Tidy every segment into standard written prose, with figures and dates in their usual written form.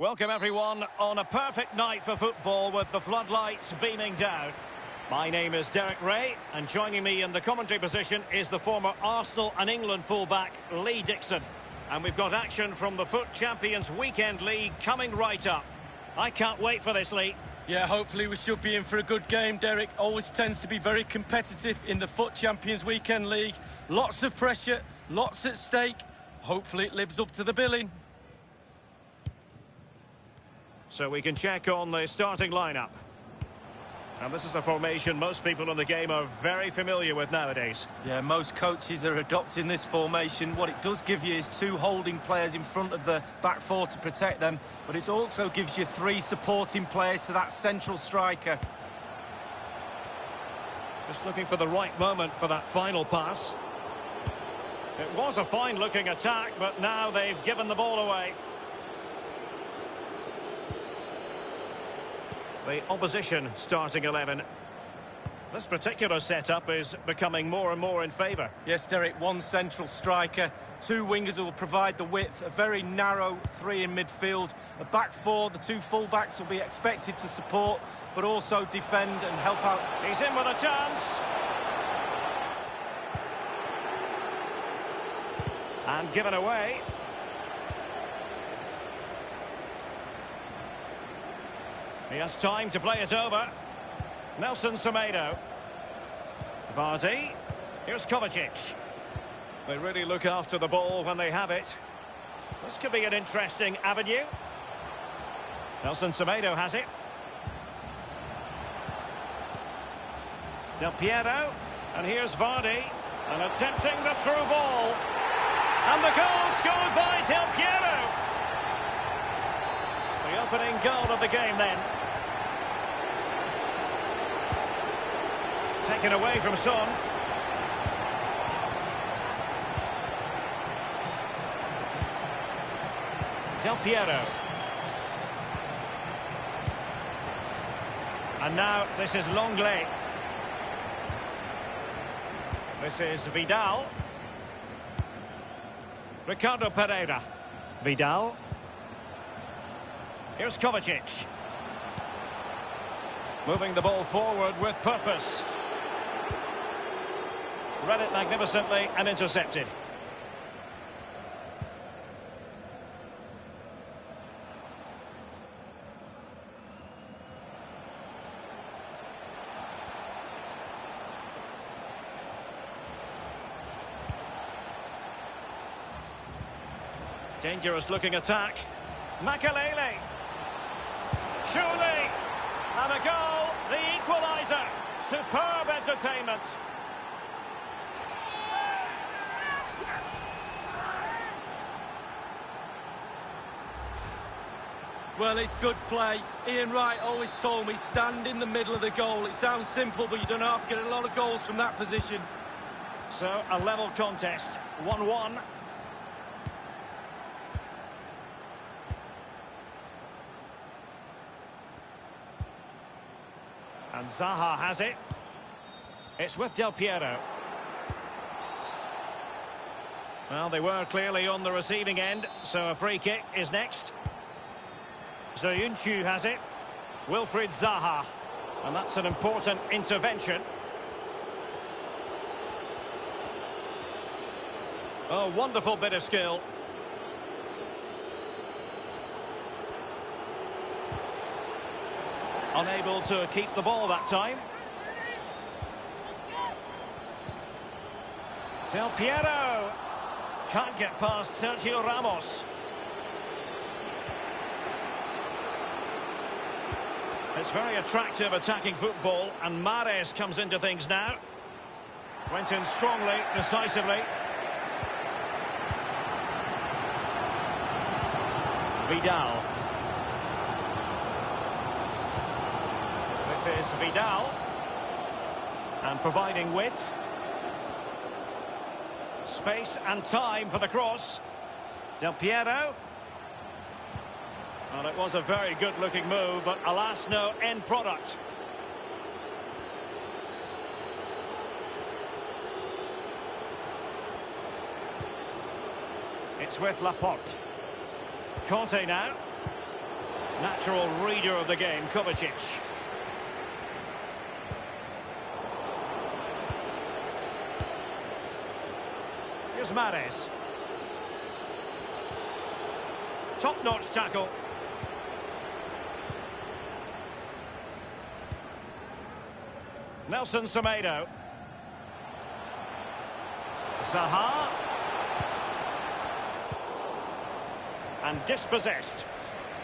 Welcome everyone on a perfect night for football with the floodlights beaming down. My name is Derek Ray and joining me in the commentary position is the former Arsenal and England fullback Lee Dixon. And we've got action from the FUT Champions Weekend League coming right up. I can't wait for this, Lee. Yeah, hopefully we should be in for a good game, Derek. Always tends to be very competitive in the FUT Champions Weekend League. Lots of pressure, lots at stake. Hopefully it lives up to the billing. So we can check on the starting lineup. And this is a formation most people in the game are very familiar with nowadays. Yeah, most coaches are adopting this formation. What it does give you is two holding players in front of the back four to protect them, but it also gives you three supporting players to that central striker. Just looking for the right moment for that final pass. It was a fine-looking attack, but now they've given the ball away. The opposition starting 11. This particular setup is becoming more and more in favour. Yes, Derek, one central striker, two wingers who will provide the width, a very narrow three in midfield. A back four, the two full-backs will be expected to support, but also defend and help out. He's in with a chance. And given away. He has time to play it over. Nelson Semedo. Vardy. Here's Kovacic. They really look after the ball when they have it. This could be an interesting avenue. Nelson Semedo has it. Del Piero. And here's Vardy. And attempting the through ball. And the goal scored by Del Piero. The opening goal of the game then. Taken away from Son. Del Piero. And now this is Longley. This is Vidal. Ricardo Pereira. Vidal. Here's Kovacic. Moving the ball forward with purpose. Read it magnificently and intercepted. Dangerous looking attack. Makalele. Surely. And a goal. The equaliser. Superb entertainment. Well, it's good play. Ian Wright always told me, stand in the middle of the goal. It sounds simple, but you don't have to get a lot of goals from that position. So, a level contest, 1-1. And Zaha has it. It's with Del Piero. Well, they were clearly on the receiving end, so a free kick is next. Soyuncu has it. Wilfried Zaha. And that's an important intervention. Oh, wonderful bit of skill. Unable to keep the ball that time. Del Piero. Can't get past Sergio Ramos. It's very attractive attacking football, and Mahrez comes into things now. Went in strongly, decisively. Vidal. This is Vidal. And providing width. Space and time for the cross. Del Piero. Well, it was a very good-looking move, but alas, no end product. It's with Laporte. Conte now. Natural reader of the game, Kovacic. Here's Mahrez. Top-notch tackle. Nelson Semedo. Zaha. And dispossessed.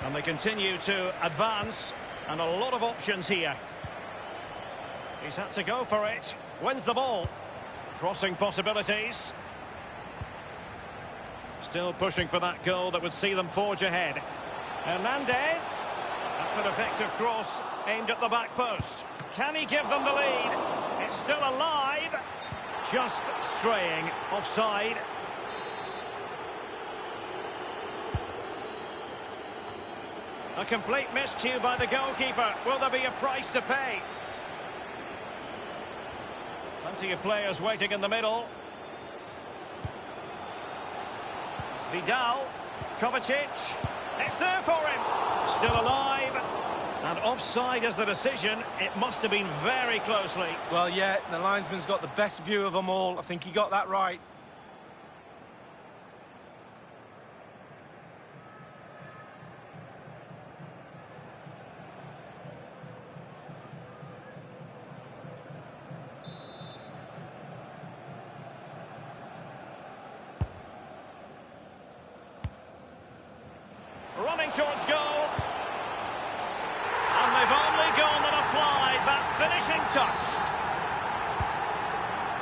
And they continue to advance. And a lot of options here. He's had to go for it. Wins the ball. Crossing possibilities. Still pushing for that goal that would see them forge ahead. Hernandez. That's an effective cross aimed at the back post. Can he give them the lead? It's still alive. Just straying offside. A complete miscue by the goalkeeper. Will there be a price to pay? Plenty of players waiting in the middle. Vidal, Kovacic, it's there for him, still alive, and offside is the decision. It must have been very closely. Well, yeah, the linesman's got the best view of them all. I think he got that right. Running towards goal. And they've only gone and applied that finishing touch.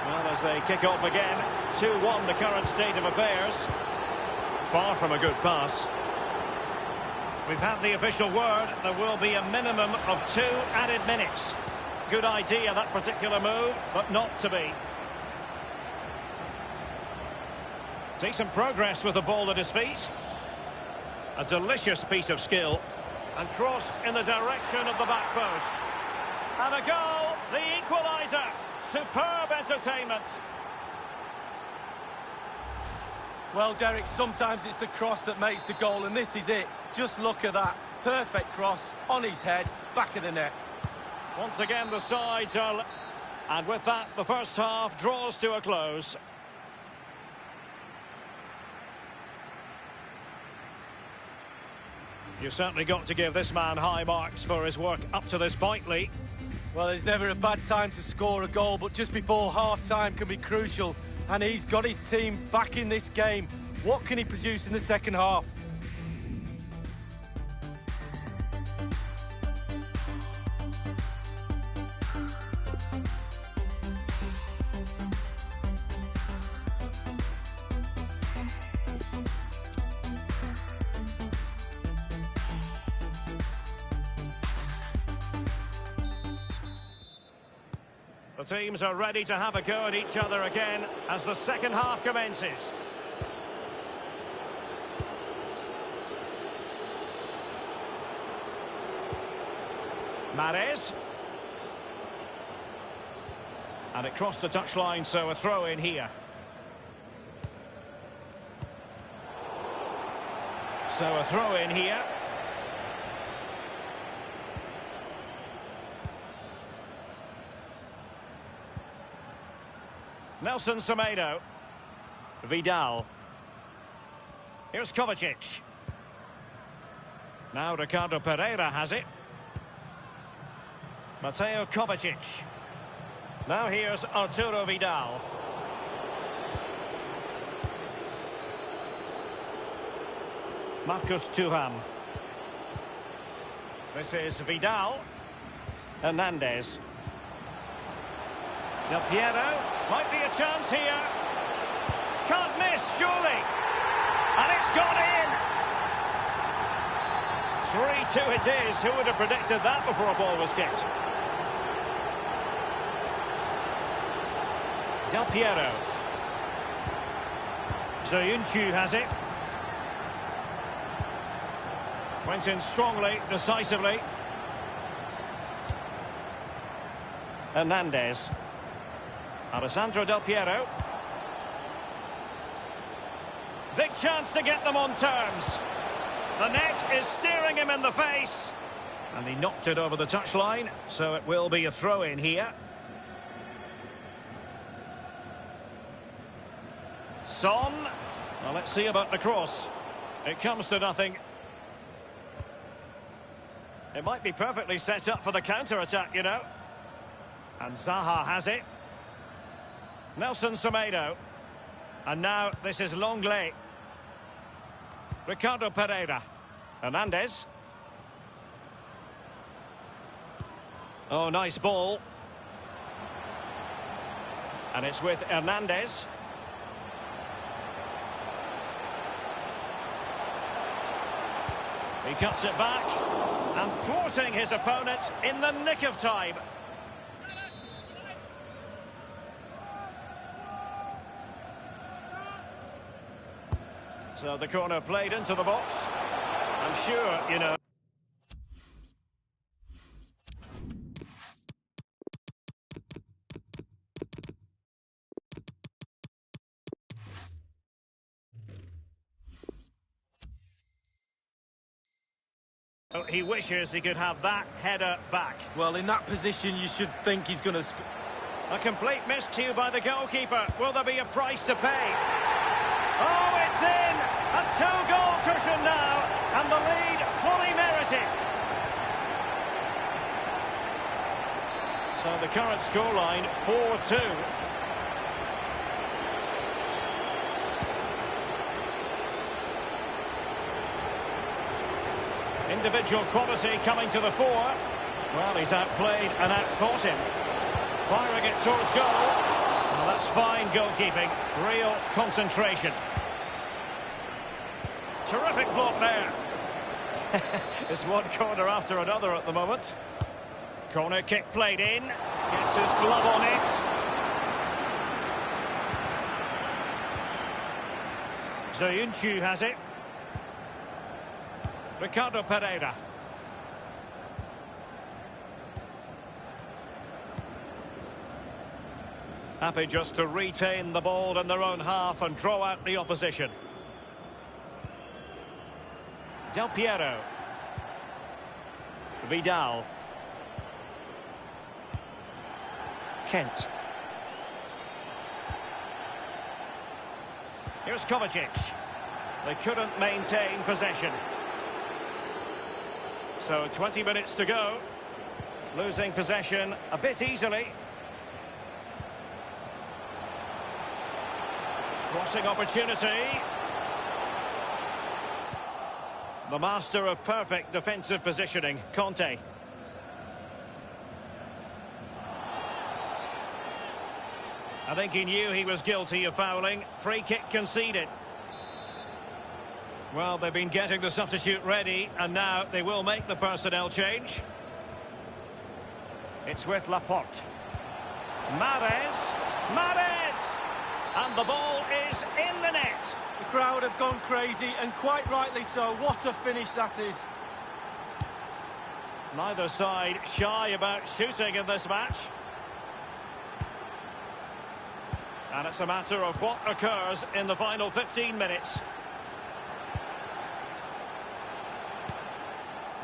Well, as they kick off again, 2-1 the current state of affairs. Far from a good pass. We've had the official word. There will be a minimum of 2 added minutes. Good idea, that particular move, but not to be. Decent progress with the ball at his feet. A delicious piece of skill. And crossed in the direction of the back post. And a goal, the equaliser. Superb entertainment. Well, Derek, sometimes it's the cross that makes the goal, and this is it. Just look at that. Perfect cross, on his head, back of the net. Once again, the sides are... And with that, the first half draws to a close. You've certainly got to give this man high marks for his work up to this point, Lee. Well, there's never a bad time to score a goal, but just before half-time can be crucial. And he's got his team back in this game. What can he produce in the second half? The teams are ready to have a go at each other again as the second half commences. Mahrez. And it crossed the touchline, so a throw in here. So a throw in here. Nelson Semedo. Vidal. Here's Kovacic. Now Ricardo Pereira has it. Mateo Kovacic. Now here's Arturo Vidal. Marcus Thuram. This is Vidal. Hernandez. Del Piero. Might be a chance here. Can't miss, surely. And it's gone in. 3-2 it is. Who would have predicted that before a ball was kicked? Del Piero. Soyuncu has it. Went in strongly, decisively. Hernandez. Alessandro Del Piero. Big chance to get them on terms. The net is staring him in the face. And he knocked it over the touchline, so it will be a throw-in here. Son. Well, let's see about the cross. It comes to nothing. It might be perfectly set up for the counter-attack, you know. And Zaha has it. Nelson Semedo. And now this is Longley. Ricardo Pereira. Hernandez. Oh, nice ball. And it's with Hernandez. He cuts it back and thwarting his opponent in the nick of time. So the corner played into the box. I'm sure, you know. He wishes he could have that header back. Well, in that position, you should think he's going to... A complete miscue by the goalkeeper. Will there be a price to pay? Oh, it's in! A two-goal cushion now, and the lead fully merited. So the current scoreline, 4-2. Individual quality coming to the fore. Well, he's outplayed and outthought him. Firing it towards goal. Well, that's fine goalkeeping. Real concentration. Terrific block there. It's one corner after another at the moment. Corner kick played in. Gets his glove on it. Zayuncu has it. Ricardo Pereira. Happy just to retain the ball in their own half and draw out the opposition. Del Piero. Vidal. Kent. Here's Kovacic. They couldn't maintain possession. So 20 minutes to go. Losing possession a bit easily. Crossing opportunity. The master of perfect defensive positioning, Conte. I think he knew he was guilty of fouling. Free kick conceded. Well, they've been getting the substitute ready, and now they will make the personnel change. It's with Laporte. Mahrez. Mahrez! And the ball is in the net. The crowd have gone crazy, and quite rightly so. What a finish that is. Neither side shy about shooting in this match. And it's a matter of what occurs in the final 15 minutes.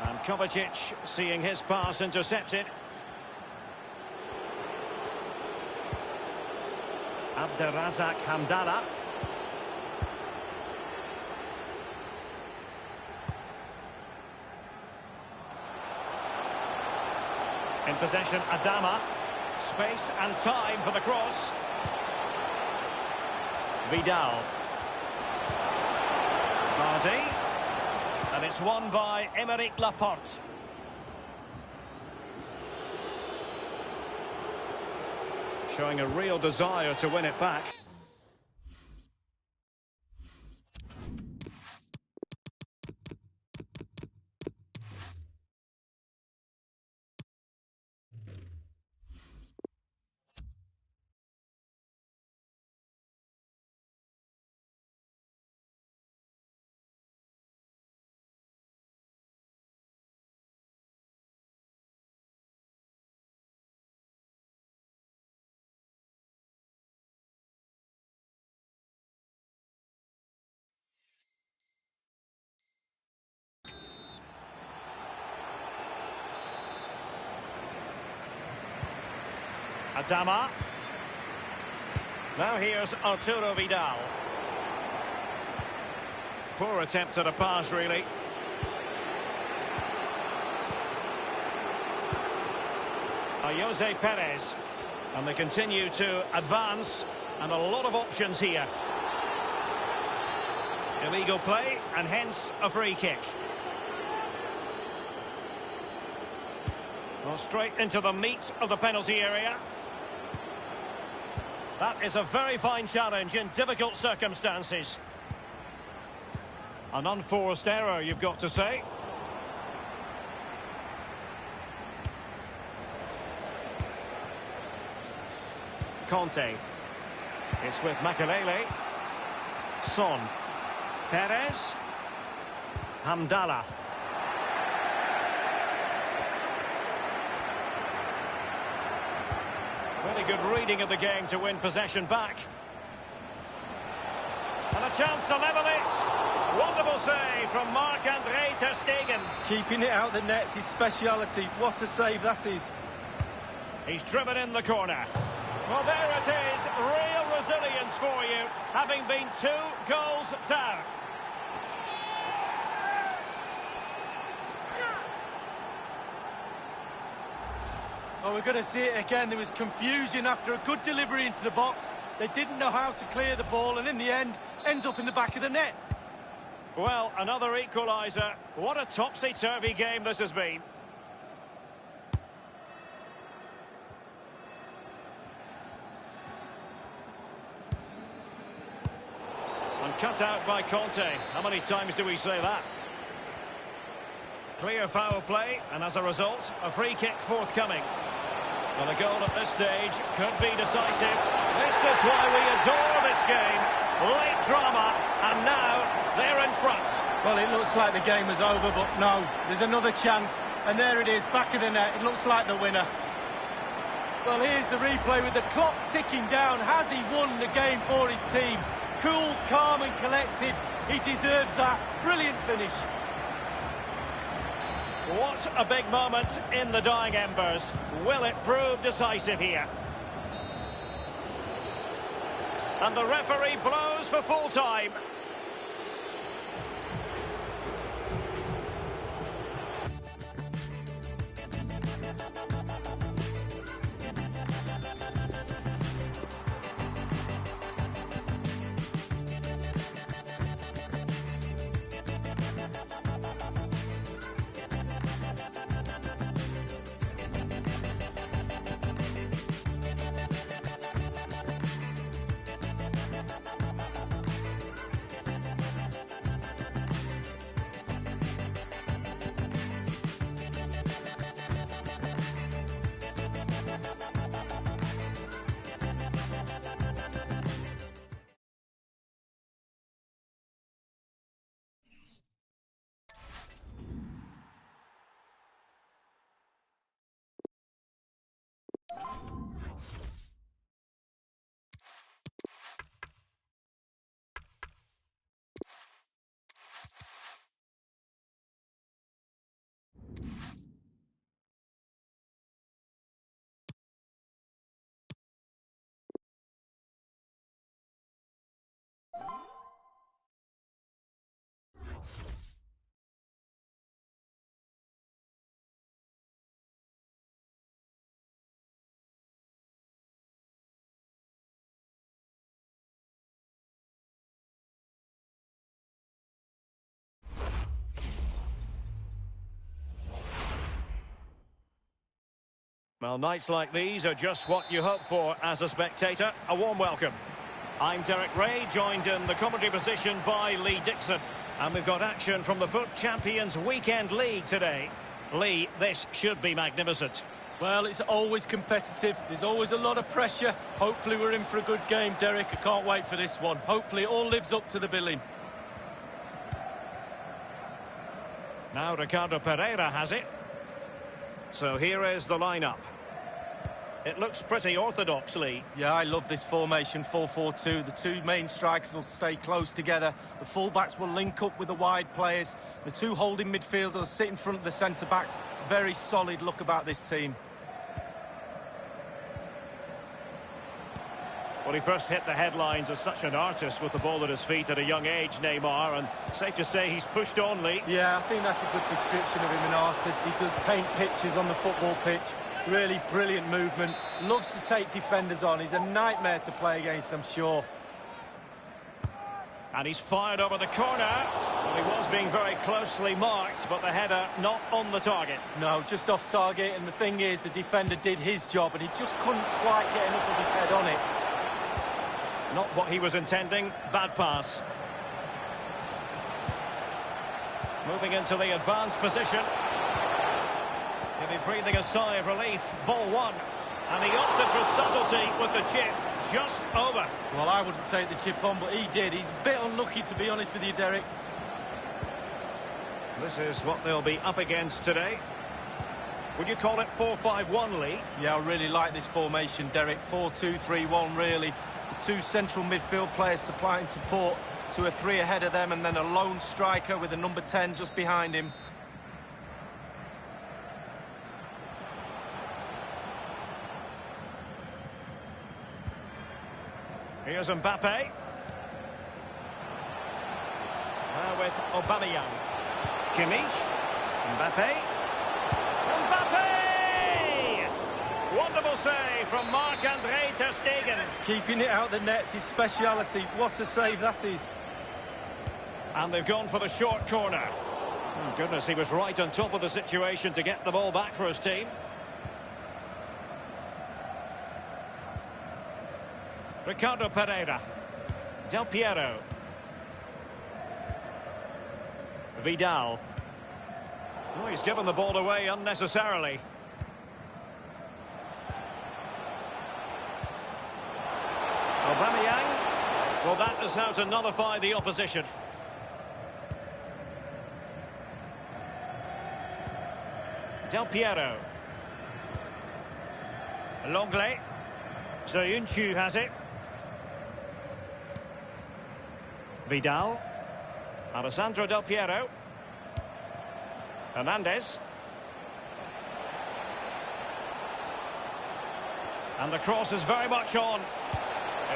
And Kovacic seeing his pass intercepted. Abderrazak Hamdallah. In possession, Adama. Space and time for the cross. Vidal. Vardy. And it's won by Aymeric Laporte. Showing a real desire to win it back. Adama. Now here's Arturo Vidal. Poor attempt at a pass, really. Jose Perez. And they continue to advance. And a lot of options here. Illegal play, and hence a free kick. Well, straight into the meat of the penalty area. That is a very fine challenge in difficult circumstances. An unforced error, you've got to say. Conte. It's with Makelele. Son. Perez. Hamdallah. Really good reading of the game to win possession back. And a chance to level it. Wonderful save from Marc-Andre ter Stegen. Keeping it out the net's his speciality. What a save that is. He's driven in the corner. Well, there it is. Real resilience for you, having been 2 goals down. Oh, we're going to see it again. There was confusion after a good delivery into the box. They didn't know how to clear the ball, and in the end, ends up in the back of the net. Well, another equaliser. What a topsy-turvy game this has been. And cut out by Conte. How many times do we say that? Clear foul play, and as a result, a free kick forthcoming. Well, a goal at this stage could be decisive. This is why we adore this game. Late drama, and now they're in front. Well, it looks like the game is over, but no, there's another chance. And there it is, back of the net. It looks like the winner. Well, here's the replay with the clock ticking down. Has he won the game for his team? Cool, calm and collected. He deserves that. Brilliant finish. What a big moment in the dying embers. Will it prove decisive here? And the referee blows for full time. Well, nights like these are just what you hope for as a spectator. A warm welcome. I'm Derek Ray, joined in the commentary position by Lee Dixon. And we've got action from the FUT Champions Weekend League today. Lee, this should be magnificent. Well, it's always competitive. There's always a lot of pressure. Hopefully we're in for a good game, Derek. I can't wait for this one. Hopefully it all lives up to the billing. Now Ricardo Pereira has it. So here is the lineup. It looks pretty orthodox, Lee. Yeah, I love this formation, 4-4-2. The two main strikers will stay close together. The full-backs will link up with the wide players. The two holding midfielders will sit in front of the centre-backs. Very solid look about this team. Well, he first hit the headlines as such an artist with the ball at his feet at a young age, Neymar, and safe to say he's pushed on, Lee. Yeah, I think that's a good description of him, an artist. He does paint pictures on the football pitch. Really brilliant movement. Loves to take defenders on. He's a nightmare to play against, I'm sure. And he's fired over the corner. Well, he was being very closely marked, but the header not on the target. No, just off target, and the thing is, the defender did his job, and he just couldn't quite get enough of his head on it. Not what he was intending. Bad pass. Moving into the advanced position. He'll be breathing a sigh of relief. Ball one. And he opted for subtlety with the chip. Just over. Well, I wouldn't take the chip on, but he did. He's a bit unlucky, to be honest with you, Derek. This is what they'll be up against today. Would you call it 4-5-1, Lee? Yeah, I really like this formation, Derek. 4-2-3-1, really. The two central midfield players supplying support to a three ahead of them, and then a lone striker with a number 10 just behind him. Here's Mbappe. Now with Aubameyang. Kimmich. Mbappe. Mbappe! Wonderful save from Marc-André ter Stegen. Keeping it out the net's his speciality. What a save that is. And they've gone for the short corner. Oh, goodness, he was right on top of the situation to get the ball back for his team. Ricardo Pereira. Del Piero. Vidal. Oh, he's given the ball away unnecessarily. Aubameyang. Well, that is how to nullify the opposition. Del Piero. Longley. Soyuncu has it. Vidal. Alessandro Del Piero. Hernandez. And the cross is very much on.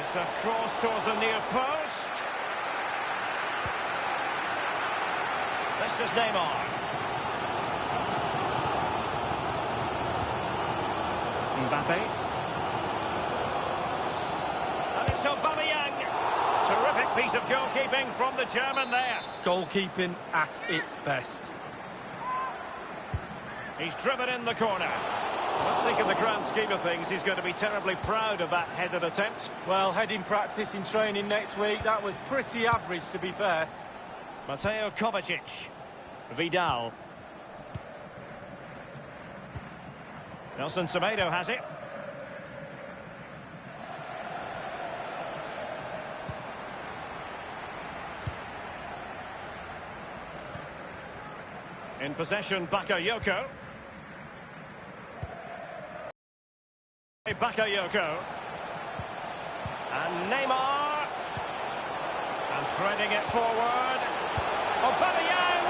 It's a cross towards the near post. This is Neymar. Mbappe. And it's Aubameyang. Terrific piece of goalkeeping from the German there. Goalkeeping at its best. He's driven in the corner. I think in the grand scheme of things, he's going to be terribly proud of that headed attempt. Well, heading practice in training next week, that was pretty average, to be fair. Mateo Kovacic. Vidal. Nelson Semedo has it. In possession, Bakayoko. Bakayoko. And Neymar. And threading it forward. Aubameyang.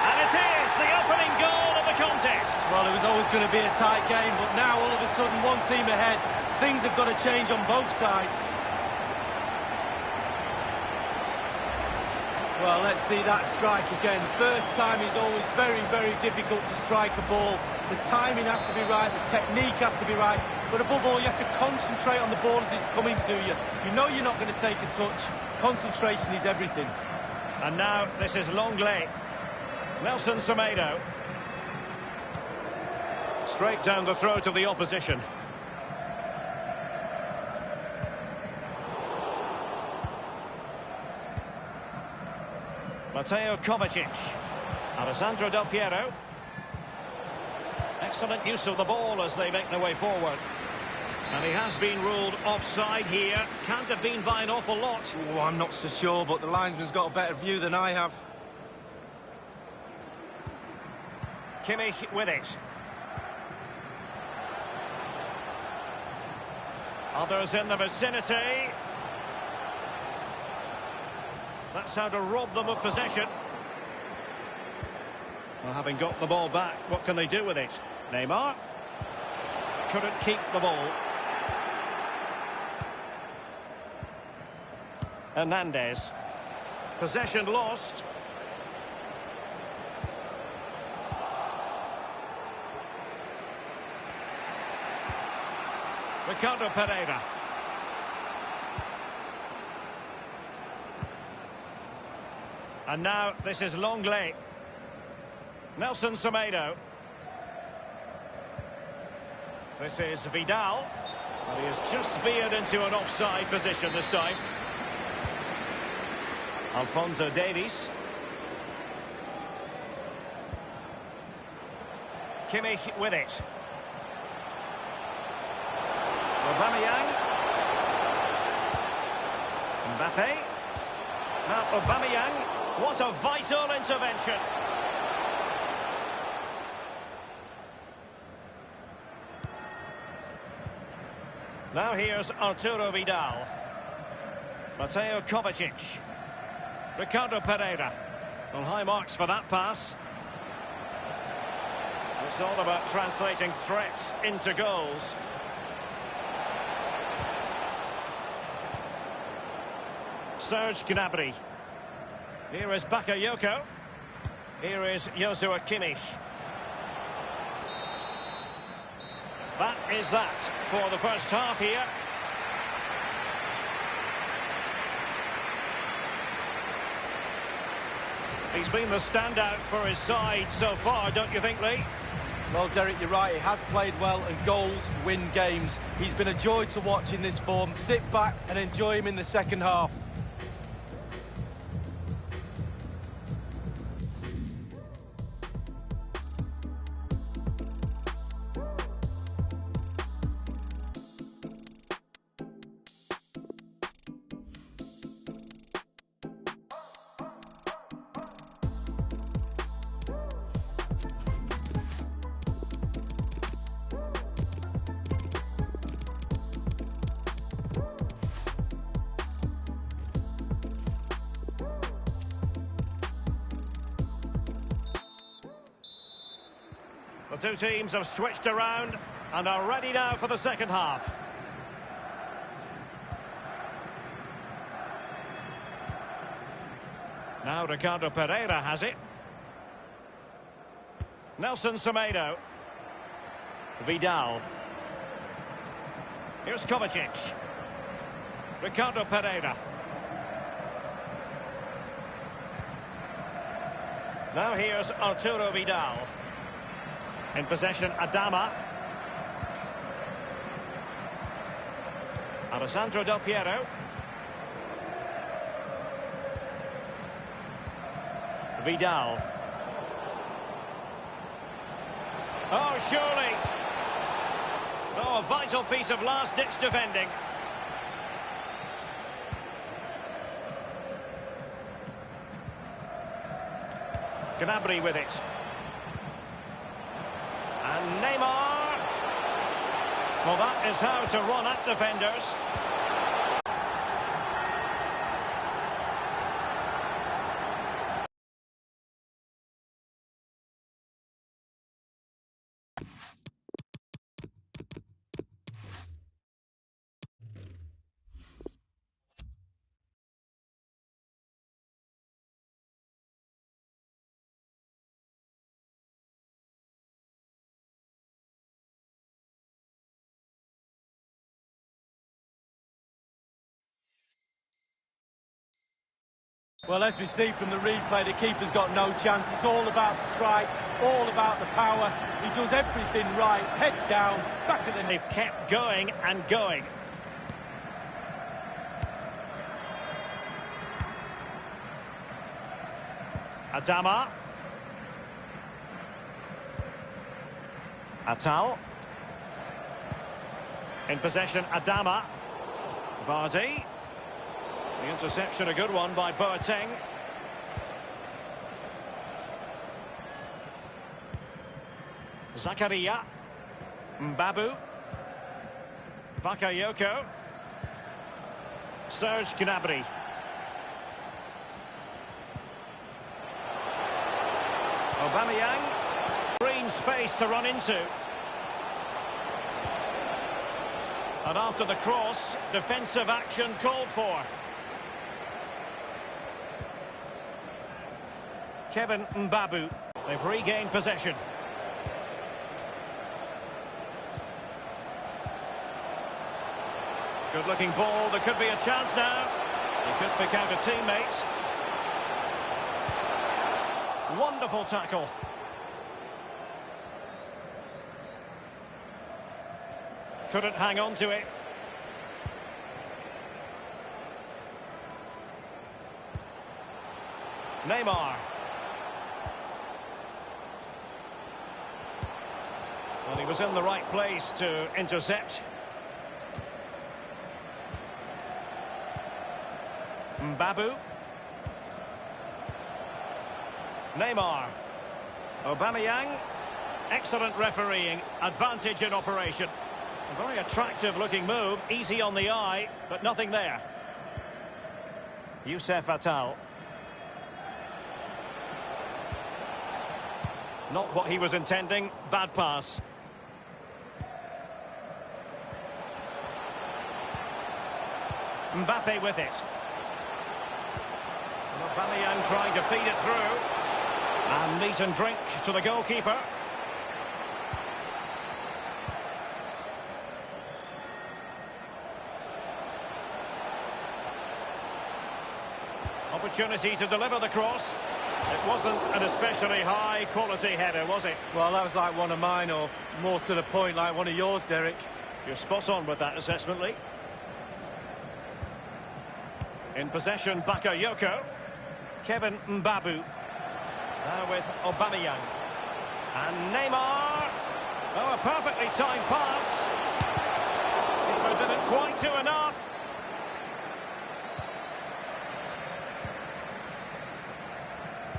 And it is the opening goal of the contest. Well, it was always going to be a tight game, but now all of a sudden one team ahead. Things have got to change on both sides. Well, let's see that strike again. First time is always very, very difficult to strike a ball. The timing has to be right, the technique has to be right, but above all, you have to concentrate on the ball as it's coming to you. You know you're not going to take a touch. Concentration is everything. And now, this is Longley. Nelson Semedo. Straight down the throat of the opposition. Mateo Kovacic. Alessandro Del Piero. Excellent use of the ball as they make their way forward. And he has been ruled offside here. Can't have been by an awful lot. Oh, I'm not so sure, but the linesman's got a better view than I have. Kimmich with it. Others in the vicinity. That's how to rob them of possession. Well, having got the ball back, what can they do with it? Neymar couldn't keep the ball. Hernandez. Possession lost. Ricardo Pereira. And now this is Longley. Nelson Semedo. This is Vidal. But he has just veered into an offside position this time. Alphonso Davies. Kimmich with it. Aubameyang. Mbappe. Now Aubameyang. What a vital intervention. Now here's Arturo Vidal. Mateo Kovacic. Ricardo Pereira. Well, high marks for that pass. It's all about translating threats into goals. Serge Gnabry. Here is Bakayoko. Here is Joshua Kimmich. That is that for the first half here. He's been the standout for his side so far, don't you think, Lee? Well, Derek, you're right. He has played well, and goals win games. He's been a joy to watch in this form. Sit back and enjoy him in the second half. The two teams have switched around and are ready now for the second half. Now Ricardo Pereira has it. Nelson Semedo. Vidal. Here's Kovacic. Ricardo Pereira. Now here's Arturo Vidal. In possession, Adama. Alessandro Del Piero. Vidal. Oh, surely. Oh, a vital piece of last-ditch defending. Gnabry with it. And Neymar. Well, that is how to run at defenders. Well, as we see from the replay, the keeper's got no chance. It's all about the strike, all about the power. He does everything right, head down, back at the... They've kept going and going. Adama. Atal. In possession, Adama. Vardy. The interception, a good one by Boateng. Zakaria. Mbabu. Bakayoko. Serge Gnabry. Aubameyang. Green space to run into. And after the cross, defensive action called for. Kevin Mbabu. They've regained possession. Good-looking ball. There could be a chance now. He could pick out a teammate. Wonderful tackle. Couldn't hang on to it. Neymar. Well, he was in the right place to intercept. Mbabu. Neymar. Aubameyang. Excellent refereeing. Advantage in operation. A very attractive looking move. Easy on the eye, but nothing there. HellOfAkilla's. Not what he was intending. Bad pass. Mbappe with it. Aubameyang trying to feed it through. And meat and drink to the goalkeeper. Opportunity to deliver the cross. It wasn't an especially high-quality header, was it? Well, that was like one of mine, or more to the point, like one of yours, Derek. You're spot on with that assessment, Lee. In possession, Bakayoko. Kevin Mbabu. Now with Aubameyang. And Neymar. Oh, a perfectly timed pass. Keeper didn't quite do enough.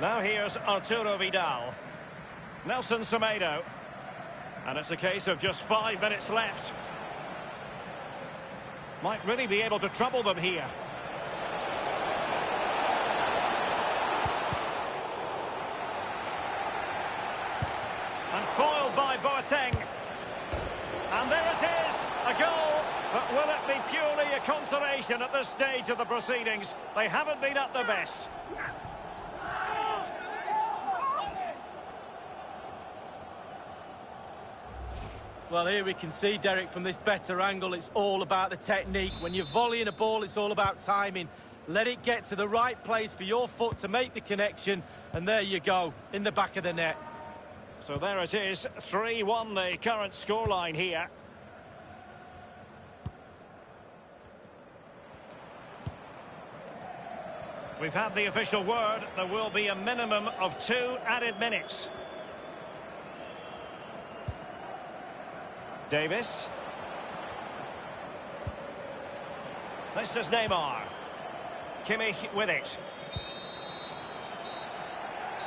Now here's Arturo Vidal. Nelson Semedo. And it's a case of just 5 minutes left. Might really be able to trouble them here. And foiled by Boateng. And there it is, a goal. But will it be purely a consolation at this stage of the proceedings? They haven't been at their best. Well, here we can see, Derek, from this better angle, it's all about the technique. When you're volleying a ball, it's all about timing. Let it get to the right place for your foot to make the connection, and there you go, in the back of the net. So there it is, 3-1 the current scoreline here. We've had the official word, there will be a minimum of 2 added minutes. Davis. This is Neymar. Kimmich with it.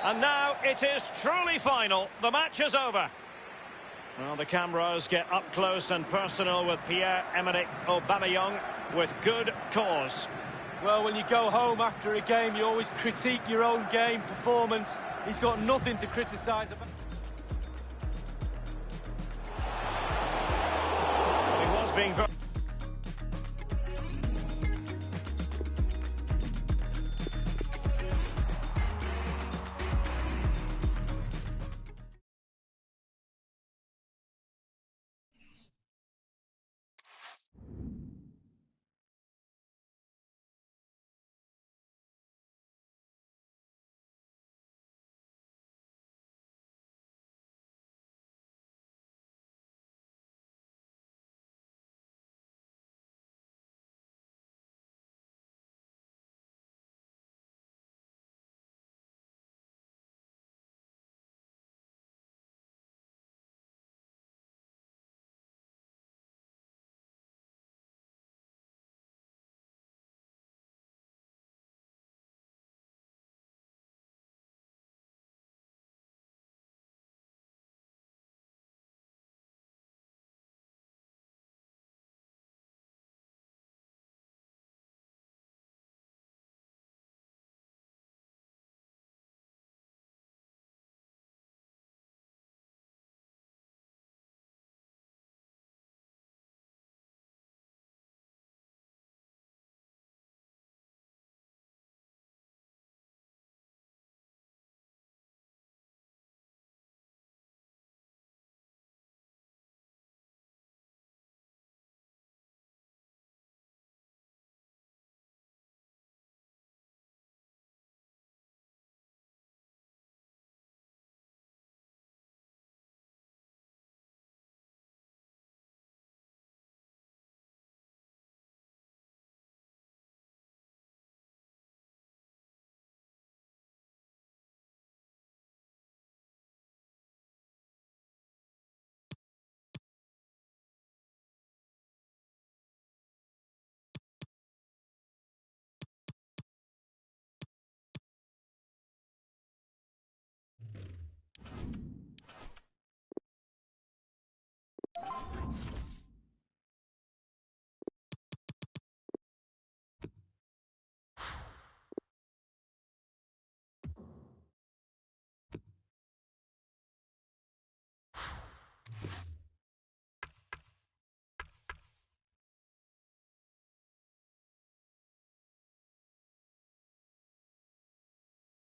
And now it is truly final. The match is over. Well, the cameras get up close and personal with Pierre-Emerick Aubameyang with good cause. Well, when you go home after a game, you always critique your own game performance. He's got nothing to criticise about. He was being very